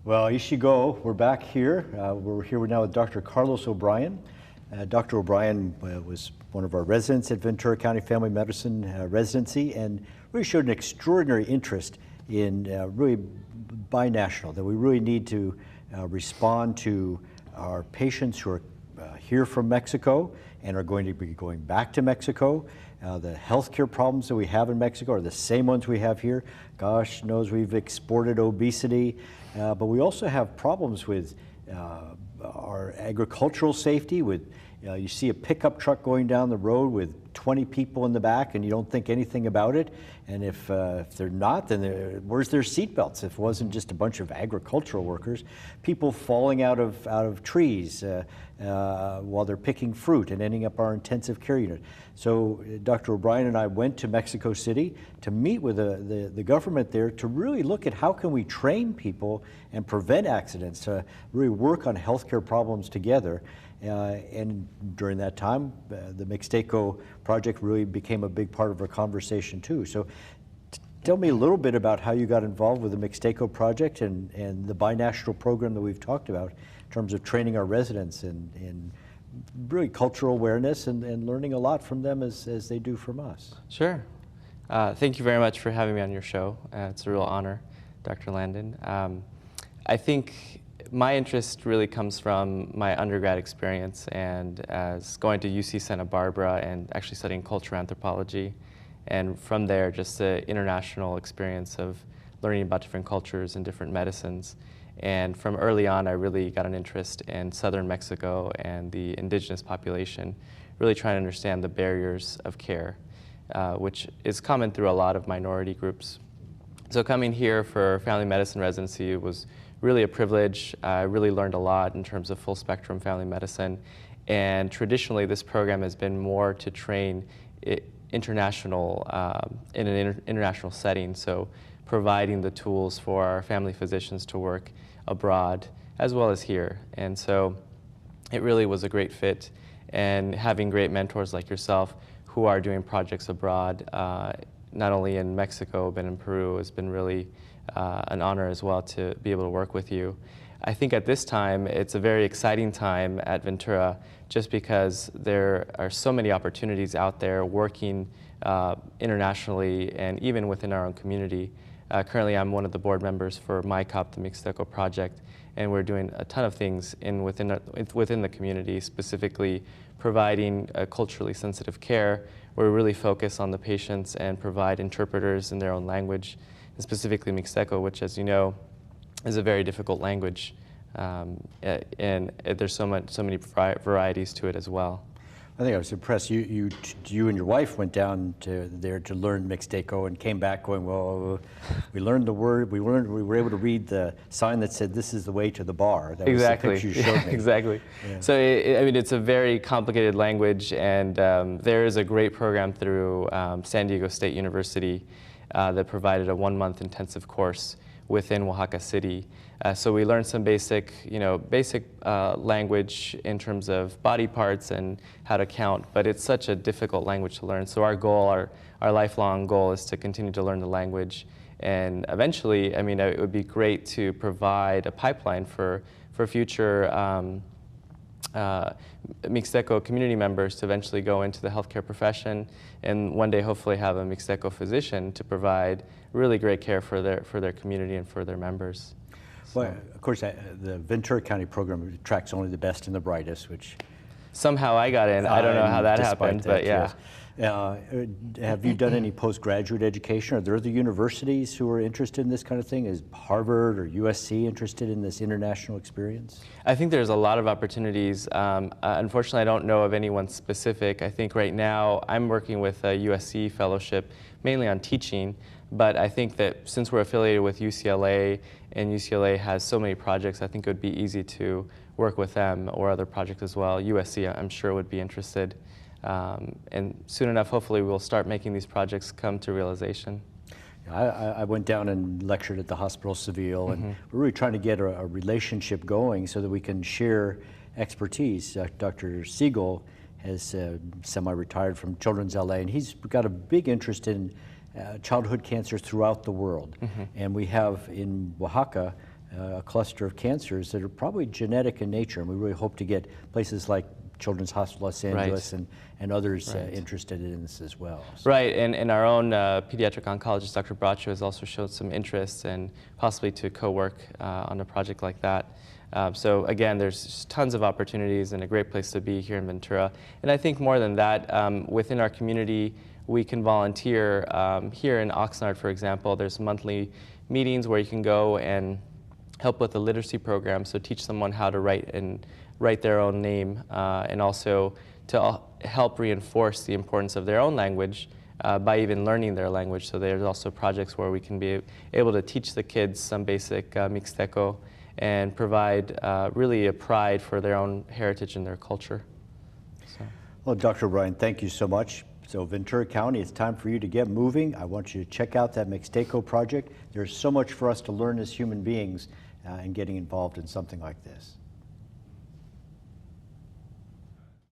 Well, Ishigo, we're back here. We're here now with Dr. Carlos O'Bryan. Dr. O'Bryan was one of our residents at Ventura County Family Medicine residency and really showed an extraordinary interest in really binational, that we really need to respond to our patients who are here from Mexico and are going to be going back to Mexico. The healthcare problems that we have in Mexico are the same ones we have here. Gosh knows we've exported obesity, but we also have problems with our agricultural safety. With you see a pickup truck going down the road with 20 people in the back and you don't think anything about it. And if they're not, then where's their seatbelts? If it wasn't just a bunch of agricultural workers, people falling out of trees while they're picking fruit and ending up our intensive care unit. So Dr. O'Bryan and I went to Mexico City to meet with the government there to really look at how can we train people and prevent accidents, to really work on healthcare problems together. And during that time, the Mixteco project really became a big part of our conversation too. So tell me a little bit about how you got involved with the Mixteco project and the binational program that we've talked about in terms of training our residents in really cultural awareness and learning a lot from them as they do from us. Sure. Thank you very much for having me on your show. It's a real honor, Dr. Landon. I think my interest really comes from my undergrad experience and as going to UC Santa Barbara and actually studying cultural anthropology. And from there, just the international experience of learning about different cultures and different medicines. And from early on, I really got an interest in southern Mexico and the indigenous population, really trying to understand the barriers of care, which is common through a lot of minority groups. So coming here for family medicine residency was really a privilege. I really learned a lot in terms of full spectrum family medicine. And traditionally, this program has been more to train international, in an international setting. So providing the tools for our family physicians to work abroad as well as here. And so it really was a great fit. And having great mentors like yourself who are doing projects abroad, not only in Mexico, but in Peru, has been really an honor as well to be able to work with you. I think at this time, it's a very exciting time at Ventura just because there are so many opportunities out there working internationally and even within our own community. Currently, I'm one of the board members for MICOP, the Mixteco project, and we're doing a ton of things within the community, specifically providing culturally sensitive care, where we really focus on the patients and provide interpreters in their own language, and specifically Mixteco, which, as you know, is a very difficult language, and there's so many varieties to it as well. I think I was impressed. You and your wife went down there to learn Mixteco and came back going, well, we learned the word. We were able to read the sign that said, "This is the way to the bar." That exactly. was the picture you showed me. Exactly. Yeah. So I mean, it's a very complicated language, and there is a great program through San Diego State University that provided a 1-month intensive course within Oaxaca City. So we learned some basic language in terms of body parts and how to count, but it's such a difficult language to learn. So our goal, our lifelong goal, is to continue to learn the language. And eventually, I mean, it would be great to provide a pipeline for future Mixteco community members to eventually go into the healthcare profession and one day hopefully have a Mixteco physician to provide really great care for their community and for their members. So. Well, of course, the Ventura County program attracts only the best and the brightest, which somehow I got in. I don't know how that happened, but yeah. Yes. Have you done any postgraduate education? Are there other universities who are interested in this kind of thing? Is Harvard or USC interested in this international experience? I think there's a lot of opportunities. Unfortunately, I don't know of anyone specific. I think right now I'm working with a USC fellowship, mainly on teaching, but I think that since we're affiliated with UCLA and UCLA has so many projects, I think it would be easy to work with them or other projects as well. USC, I'm sure, would be interested. And soon enough, hopefully, we'll start making these projects come to realization. I went down and lectured at the Hospital Civil, and we're really trying to get a relationship going so that we can share expertise. Dr. Siegel has semi-retired from Children's LA, and he's got a big interest in childhood cancers throughout the world. And we have in Oaxaca a cluster of cancers that are probably genetic in nature, and we really hope to get places like Children's Hospital Los Angeles and others interested in this as well. So. Right, and our own pediatric oncologist, Dr. Bracho, has also showed some interest and possibly to co-work on a project like that. So again, there's just tons of opportunities and a great place to be here in Ventura. And I think more than that, within our community, we can volunteer. Here in Oxnard, for example, there's monthly meetings where you can go and help with the literacy program, so teach someone how to write their own name, and also to help reinforce the importance of their own language by even learning their language. So there's also projects where we can be able to teach the kids some basic Mixteco and provide really a pride for their own heritage and their culture. So. Well, Dr. O'Brien, thank you so much. So Ventura County, it's time for you to get moving. I want you to check out that Mixteco project. There's so much for us to learn as human beings in getting involved in something like this.